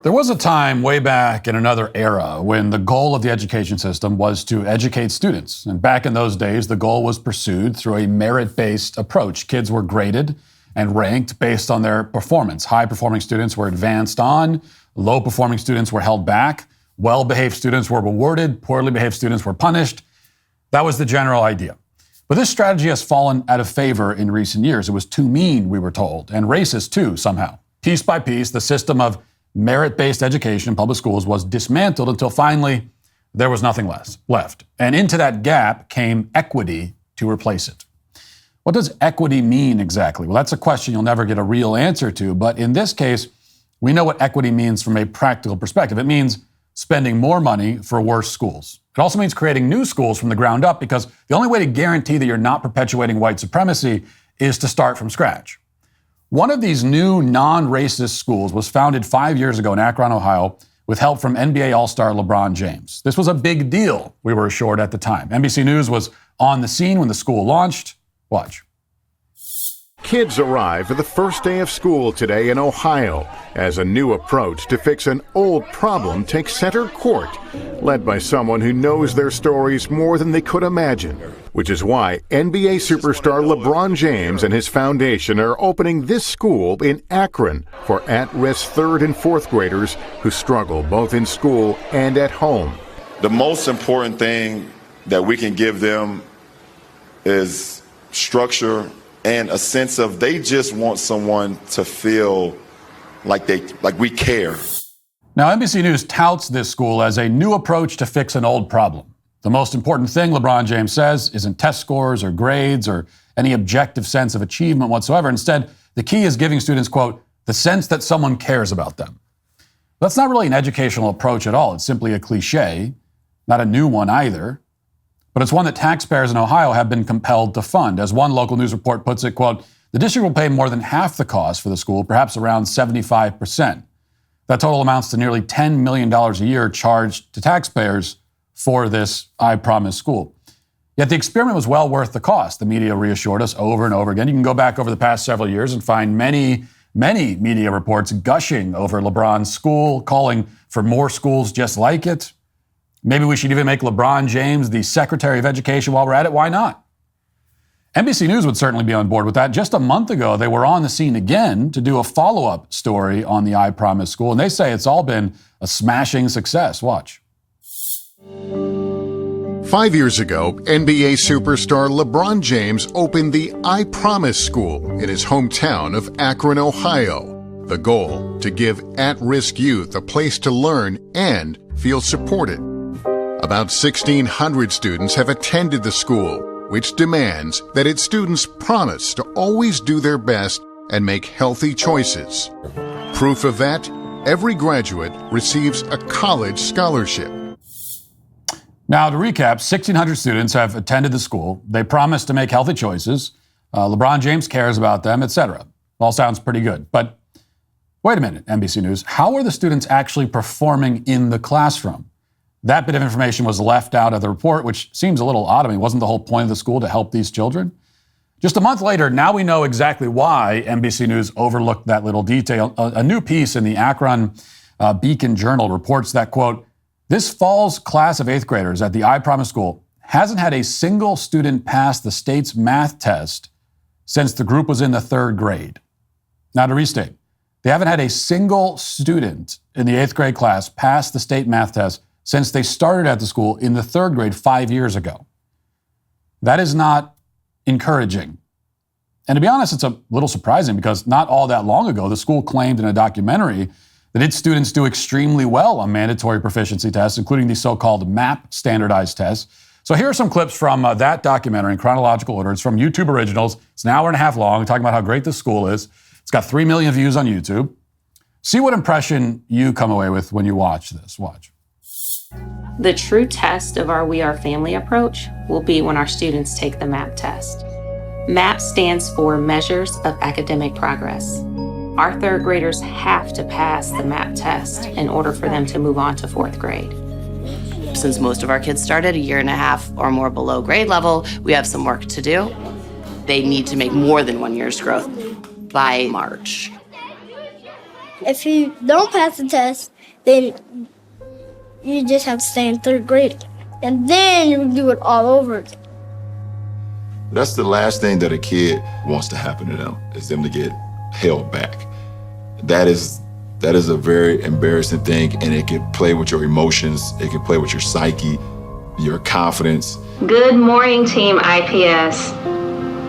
There was a time way back in another era when the goal of the education system was to educate students. And back in those days, the goal was pursued through a merit-based approach. Kids were graded and ranked based on their performance. High-performing students were advanced on, low-performing students were held back, well-behaved students were rewarded, poorly behaved students were punished. That was the general idea. But this strategy has fallen out of favor in recent years. It was too mean, we were told, and racist too, somehow. Piece by piece, the system of merit-based education in public schools was dismantled until finally there was nothing left. And into that gap came equity to replace it. What does equity mean exactly? Well, that's a question you'll never get a real answer to. But in this case, we know what equity means from a practical perspective. It means spending more money for worse schools. It also means creating new schools from the ground up, because the only way to guarantee that you're not perpetuating white supremacy is to start from scratch. One of these new non-racist schools was founded 5 years ago in Akron, Ohio, with help from NBA All-Star Lebron James. This was a big deal, we were assured at the time. NBC News was on the scene when the school launched. Watch. Kids arrive for the first day of school today in Ohio as a new approach to fix an old problem takes center court, led by someone who knows their stories more than they could imagine, which is why NBA superstar Lebron James and his foundation are opening this school in Akron for at-risk third and fourth graders who struggle both in school and at home. The most important thing that we can give them is structure and a sense of they just want someone to feel like we care. Now, NBC News touts this school as a new approach to fix an old problem. The most important thing, LeBron James says, isn't test scores or grades or any objective sense of achievement whatsoever. Instead, the key is giving students, quote, the sense that someone cares about them. That's not really an educational approach at all. It's simply a cliche, not a new one either. But it's one that taxpayers in Ohio have been compelled to fund. As one local news report puts it, quote, the district will pay more than half the cost for the school, perhaps around 75%. That total amounts to nearly $10 million a year charged to taxpayers for this I Promise school. Yet the experiment was well worth the cost. The media reassured us over and over again. You can go back over the past several years and find many media reports gushing over LeBron's school, calling for more schools just like it. Maybe we should even make LeBron James the Secretary of Education while we're at it. Why not? NBC News would certainly be on board with that. Just a month ago, they were on the scene again to do a follow-up story on the I Promise school, and they say it's all been a smashing success. Watch. 5 years ago, NBA superstar LeBron James opened the I Promise School in his hometown of Akron, Ohio. The goal, to give at-risk youth a place to learn and feel supported. About 1,600 students have attended the school, which demands that its students promise to always do their best and make healthy choices. Proof of that, every graduate receives a college scholarship. Now, to recap, 1,600 students have attended the school. They promise to make healthy choices. LeBron James cares about them, etc. All sounds pretty good. But wait a minute, NBC News. How are the students actually performing in the classroom? That bit of information was left out of the report, which seems a little odd. I mean, wasn't the whole point of the school to help these children? Just a month later, now we know exactly why NBC News overlooked that little detail. A new piece in the Akron Beacon Journal reports that, quote, this fall's class of eighth graders at the I Promise school hasn't had a single student pass the state's math test since the group was in the third grade. Now, to restate, they haven't had a single student in the eighth grade class pass the state math test since they started at the school in the third grade 5 years ago. That is not encouraging. And to be honest, it's a little surprising because not all that long ago, the school claimed in a documentary that its students do extremely well on mandatory proficiency tests, including the so-called MAP standardized tests. So here are some clips from that documentary in chronological order. It's from YouTube Originals. It's an hour and a half long, talking about how great this school is. It's got 3 million views on YouTube. See what impression you come away with when you watch this. Watch. The true test of our We Are Family approach will be when our students take the MAP test. MAP stands for Measures of Academic Progress. Our third graders have to pass the MAP test in order for them to move on to fourth grade. Since most of our kids started a year and a half or more below grade level, we have some work to do. They need to make more than 1 year's growth by March. If you don't pass the test, then you just have to stay in third grade. And then you do it all over again. That's the last thing that a kid wants to happen to them, is them to get held back. That is a very embarrassing thing, and it can play with your emotions, it can play with your psyche, your confidence. Good morning, Team IPS.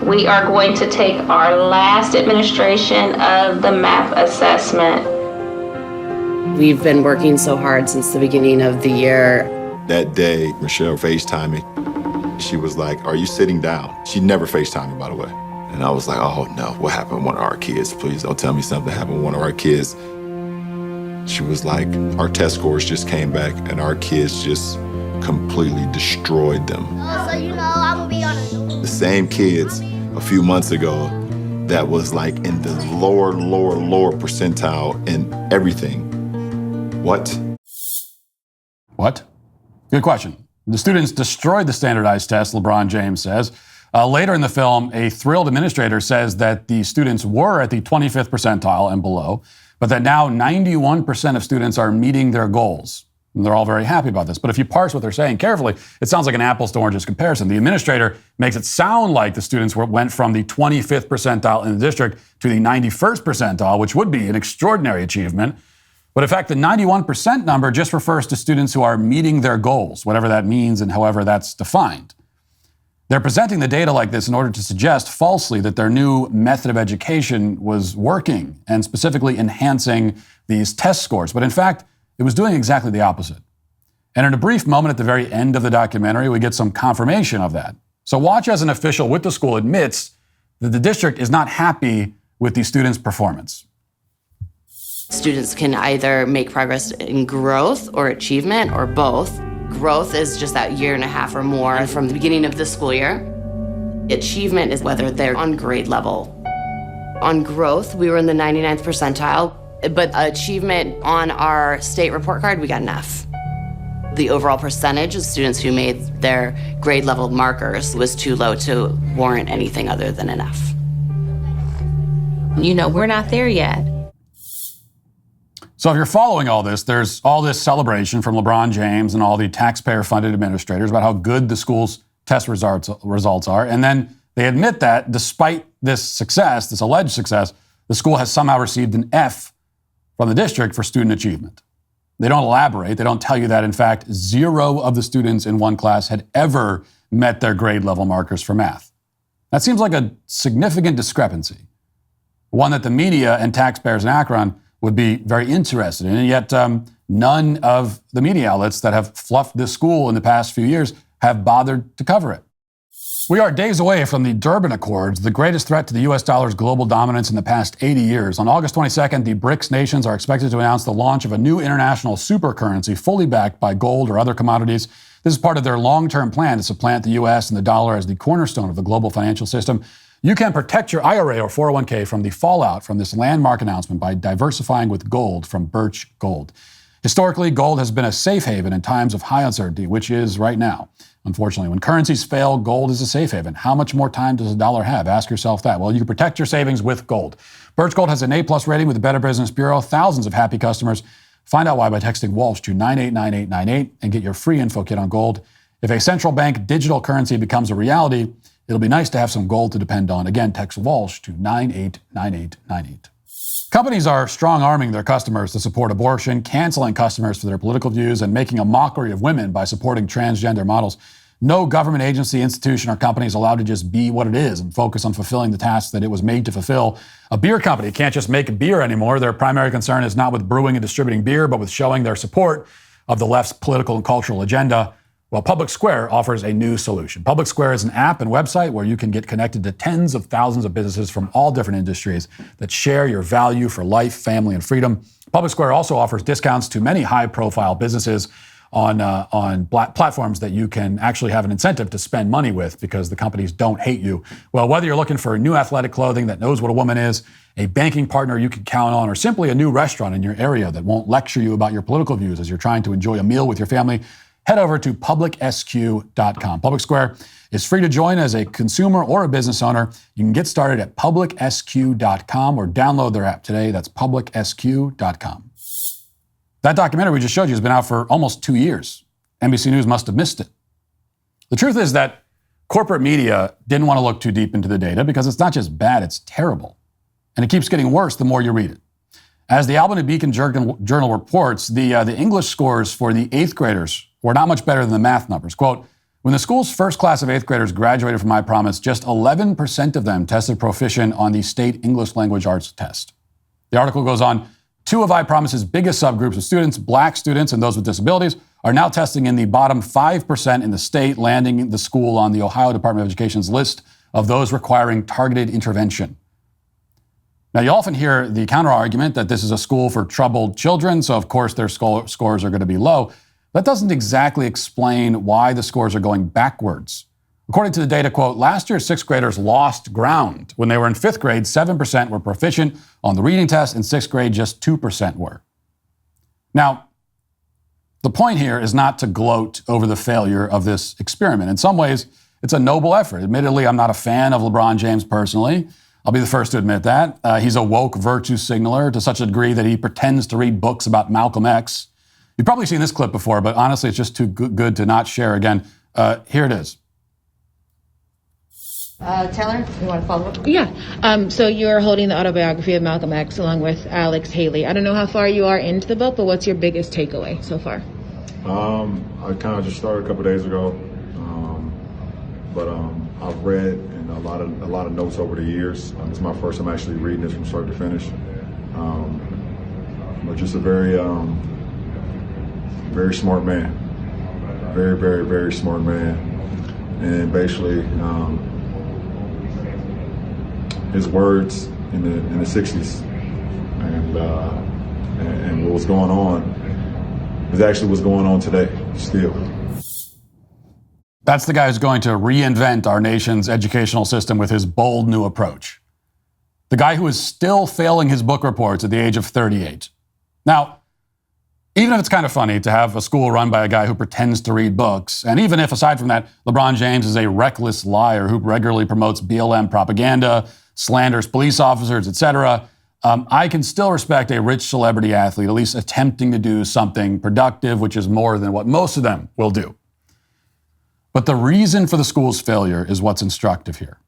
We are going to take our last administration of the math assessment. We've been working so hard since the beginning of the year. That day, Michelle FaceTimed me. She was like, "Are you sitting down?" She never FaceTimed me, by the way. And I was like, "Oh no, what happened to one of our kids? Please don't tell me something happened to one of our kids." She was like, "Our test scores just came back and our kids just completely destroyed them." So I'm gonna be on a... The same kids a few months ago that was like in the lower percentile in everything. What? What? Good question. The students destroyed the standardized test, LeBron James says. Later in the film, a thrilled administrator says that the students were at the 25th percentile and below, but that now 91% of students are meeting their goals. And they're all very happy about this. But if you parse what they're saying carefully, it sounds like an apples to oranges comparison. The administrator makes it sound like the students went from the 25th percentile in the district to the 91st percentile, which would be an extraordinary achievement. But in fact, the 91% number just refers to students who are meeting their goals, whatever that means and however that's defined. They're presenting the data like this in order to suggest falsely that their new method of education was working and specifically enhancing these test scores. But in fact, it was doing exactly the opposite. And in a brief moment at the very end of the documentary, we get some confirmation of that. So watch as an official with the school admits that the district is not happy with the students' performance. Students can either make progress in growth or achievement or both. Growth is just that year and a half or more from the beginning of the school year. Achievement is whether they're on grade level. On growth, we were in the 99th percentile, but achievement on our state report card, we got an F. The overall percentage of students who made their grade level markers was too low to warrant anything other than an F. We're not there yet. So if you're following all this, there's all this celebration from LeBron James and all the taxpayer-funded administrators about how good the school's test results are. And then they admit that despite this success, this alleged success, the school has somehow received an F from the district for student achievement. They don't elaborate. They don't tell you that, in fact, 0 of the students in one class had ever met their grade level markers for math. That seems like a significant discrepancy, one that the media and taxpayers in Akron would be very interested in. And yet none of the media outlets that have fluffed this school in the past few years have bothered to cover it. We are days away from the Durban Accords, the greatest threat to the U.S. dollar's global dominance in the past 80 years. On August 22nd, the BRICS nations are expected to announce the launch of a new international supercurrency fully backed by gold or other commodities. This is part of their long-term plan to supplant the U.S. and the dollar as the cornerstone of the global financial system. You can protect your IRA or 401k from the fallout from this landmark announcement by diversifying with gold from Birch Gold. Historically, gold has been a safe haven in times of high uncertainty, which is right now. Unfortunately, when currencies fail, gold is a safe haven. How much more time does a dollar have? Ask yourself that. Well, you can protect your savings with gold. Birch Gold has an A+ rating with the Better Business Bureau, thousands of happy customers. Find out why by texting Walsh to 989898 and get your free info kit on gold. If a central bank digital currency becomes a reality, it'll be nice to have some gold to depend on. Again, text Walsh to 989898. Companies are strong-arming their customers to support abortion, canceling customers for their political views, and making a mockery of women by supporting transgender models. No government agency, institution, or company is allowed to just be what it is and focus on fulfilling the tasks that it was made to fulfill. A beer company can't just make beer anymore. Their primary concern is not with brewing and distributing beer, but with showing their support of the left's political and cultural agenda. Well, Public Square offers a new solution. Public Square is an app and website where you can get connected to tens of thousands of businesses from all different industries that share your value for life, family, and freedom. Public Square also offers discounts to many high-profile businesses on platforms that you can actually have an incentive to spend money with because the companies don't hate you. Well, whether you're looking for new athletic clothing that knows what a woman is, a banking partner you can count on, or simply a new restaurant in your area that won't lecture you about your political views as you're trying to enjoy a meal with your family, head over to publicsq.com. Public Square is free to join as a consumer or a business owner. You can get started at publicsq.com or download their app today. That's publicsq.com. That documentary we just showed you has been out for almost 2 years. NBC News must have missed it. The truth is that corporate media didn't want to look too deep into the data because it's not just bad, it's terrible. And it keeps getting worse the more you read it. As the Albany Beacon Journal reports, the English scores for the 8th graders were not much better than the math numbers. Quote, when the school's first class of 8th graders graduated from iPromise, just 11% of them tested proficient on the state English language arts test. The article goes on, 2 of iPromise's biggest subgroups of students, Black students and those with disabilities, are now testing in the bottom 5% in the state, landing the school on the Ohio Department of Education's list of those requiring targeted intervention. Now, you often hear the counter-argument that this is a school for troubled children, so of course their scores are going to be low. That doesn't exactly explain why the scores are going backwards. According to the data, quote, last year 6th graders lost ground. When they were in 5th grade, 7% were proficient on the reading test. In 6th grade, just 2% were. Now, the point here is not to gloat over the failure of this experiment. In some ways, it's a noble effort. Admittedly, I'm not a fan of LeBron James personally. I'll be the first to admit that. He's a woke virtue signaler to such a degree that he pretends to read books about Malcolm X. You've probably seen this clip before, but honestly, it's just too good to not share again. Here it is. Taylor, you want to follow up? Yeah. So you're holding the autobiography of Malcolm X along with Alex Haley. I don't know how far you are into the book, but what's your biggest takeaway so far? I kind of just started a couple days ago, but I've read and a lot of notes over the years. It's my first time actually reading this from start to finish. But just a very smart man, very smart man, and basically. His words in the 60s and what was going on is actually what's going on today still. That's the guy who's going to reinvent our nation's educational system with his bold new approach. The guy who is still failing his book reports at the age of 38. Now, even if it's kind of funny to have a school run by a guy who pretends to read books, and even if, aside from that, LeBron James is a reckless liar who regularly promotes BLM propaganda, slanders police officers, etc., I can still respect a rich celebrity athlete at least attempting to do something productive, which is more than what most of them will do. But the reason for the school's failure is what's instructive here.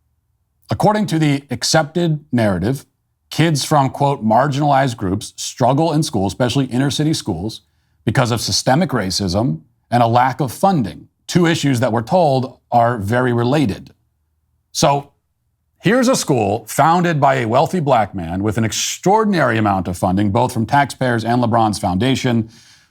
According to the accepted narrative, kids from, quote, marginalized groups struggle in school, especially inner city schools, because of systemic racism and a lack of funding, 2 issues that we're told are very related. So, here's a school founded by a wealthy black man with an extraordinary amount of funding, both from taxpayers and LeBron's foundation,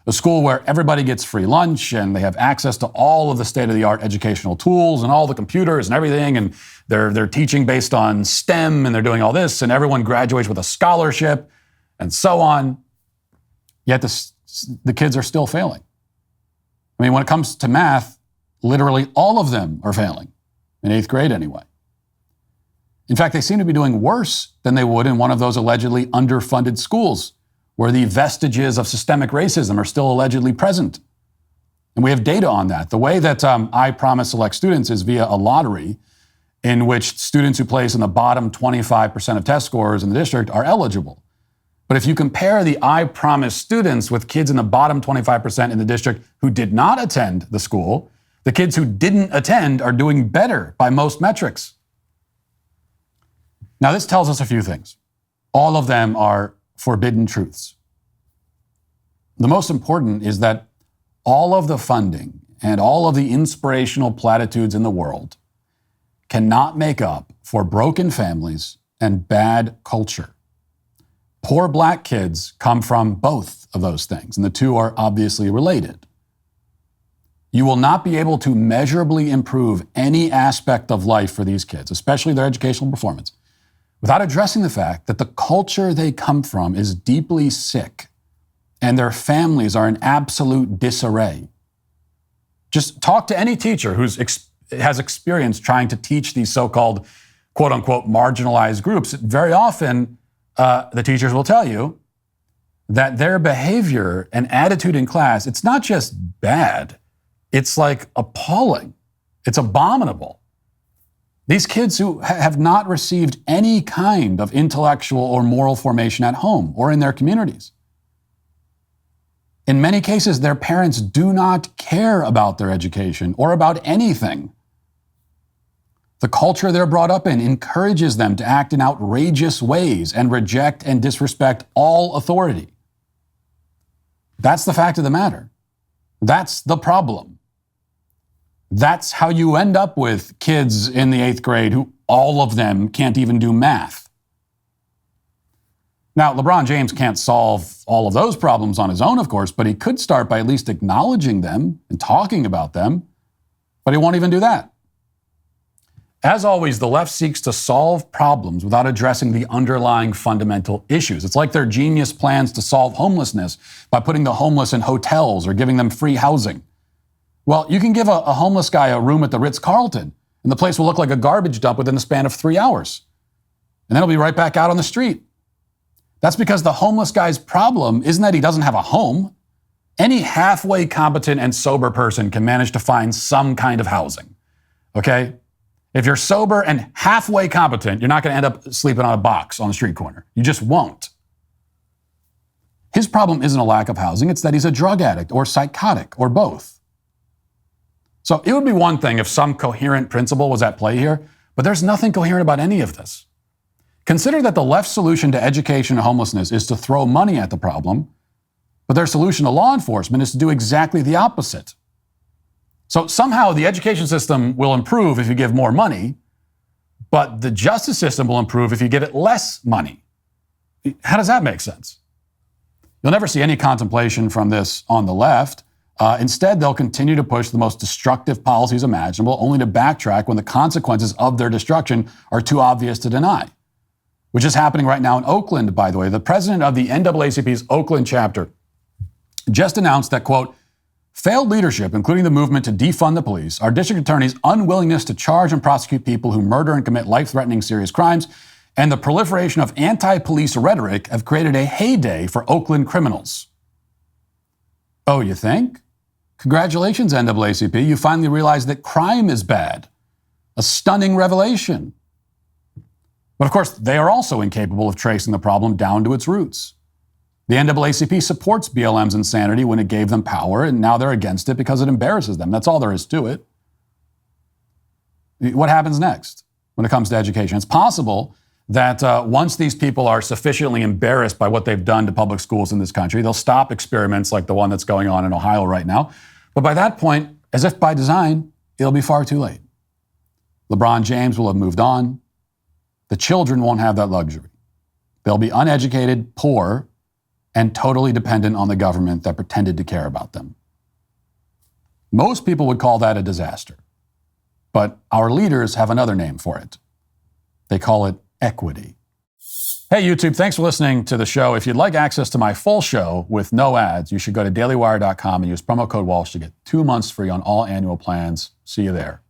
a school where everybody gets free lunch and they have access to all of the state-of-the-art educational tools and all the computers and everything, and they're teaching based on STEM and they're doing all this, and everyone graduates with a scholarship and so on. Yet the kids are still failing. I mean, when it comes to math, literally all of them are failing, in 8th grade anyway. In fact, they seem to be doing worse than they would in one of those allegedly underfunded schools where the vestiges of systemic racism are still allegedly present. And we have data on that. The way that iPromise selects students is via a lottery in which students who place in the bottom 25% of test scores in the district are eligible. But if you compare the iPromise students with kids in the bottom 25% in the district who did not attend the school, the kids who didn't attend are doing better by most metrics. Now, this tells us a few things. All of them are forbidden truths. The most important is that all of the funding and all of the inspirational platitudes in the world cannot make up for broken families and bad culture. Poor black kids come from both of those things, and the 2 are obviously related. You will not be able to measurably improve any aspect of life for these kids, especially their educational performance, without addressing the fact that the culture they come from is deeply sick and their families are in absolute disarray. Just talk to any teacher who has experience trying to teach these so-called, quote-unquote, marginalized groups. Very often, the teachers will tell you that their behavior and attitude in class, it's not just bad, It's like appalling. It's abominable. These kids who have not received any kind of intellectual or moral formation at home or in their communities. In many cases, their parents do not care about their education or about anything. The culture they're brought up in encourages them to act in outrageous ways and reject and disrespect all authority. That's the fact of the matter. That's the problem. That's how you end up with kids in the 8th grade who all of them can't even do math. Now, LeBron James can't solve all of those problems on his own, of course, but he could start by at least acknowledging them and talking about them, but he won't even do that. As always, the left seeks to solve problems without addressing the underlying fundamental issues. It's like their genius plans to solve homelessness by putting the homeless in hotels or giving them free housing. Well, you can give a homeless guy a room at the Ritz-Carlton, and the place will look like a garbage dump within the span of 3 hours. And then he'll be right back out on the street. That's because the homeless guy's problem isn't that he doesn't have a home. Any halfway competent and sober person can manage to find some kind of housing, okay? If you're sober and halfway competent, you're not going to end up sleeping on a box on the street corner. You just won't. His problem isn't a lack of housing. It's that he's a drug addict or psychotic or both. So it would be one thing if some coherent principle was at play here, but there's nothing coherent about any of this. Consider that the left's solution to education and homelessness is to throw money at the problem, but their solution to law enforcement is to do exactly the opposite. So somehow the education system will improve if you give more money, but the justice system will improve if you give it less money. How does that make sense? You'll never see any contemplation from this on the left. Instead, they'll continue to push the most destructive policies imaginable, only to backtrack when the consequences of their destruction are too obvious to deny, which is happening right now in Oakland, by the way. The president of the NAACP's Oakland chapter just announced that, quote, failed leadership, including the movement to defund the police, our district attorney's unwillingness to charge and prosecute people who murder and commit life-threatening serious crimes, and the proliferation of anti-police rhetoric have created a heyday for Oakland criminals. Oh, you think? Congratulations, NAACP. You finally realized that crime is bad. A stunning revelation. But of course, they are also incapable of tracing the problem down to its roots. The NAACP supports BLM's insanity when it gave them power, and now they're against it because it embarrasses them. That's all there is to it. What happens next when it comes to education? It's possible that once these people are sufficiently embarrassed by what they've done to public schools in this country, they'll stop experiments like the one that's going on in Ohio right now. But by that point, as if by design, it'll be far too late. LeBron James will have moved on. The children won't have that luxury. They'll be uneducated, poor, and totally dependent on the government that pretended to care about them. Most people would call that a disaster. But our leaders have another name for it. They call it equity. Hey, YouTube, thanks for listening to the show. If you'd like access to my full show with no ads, you should go to dailywire.com and use promo code Walsh to get 2 months free on all annual plans. See you there.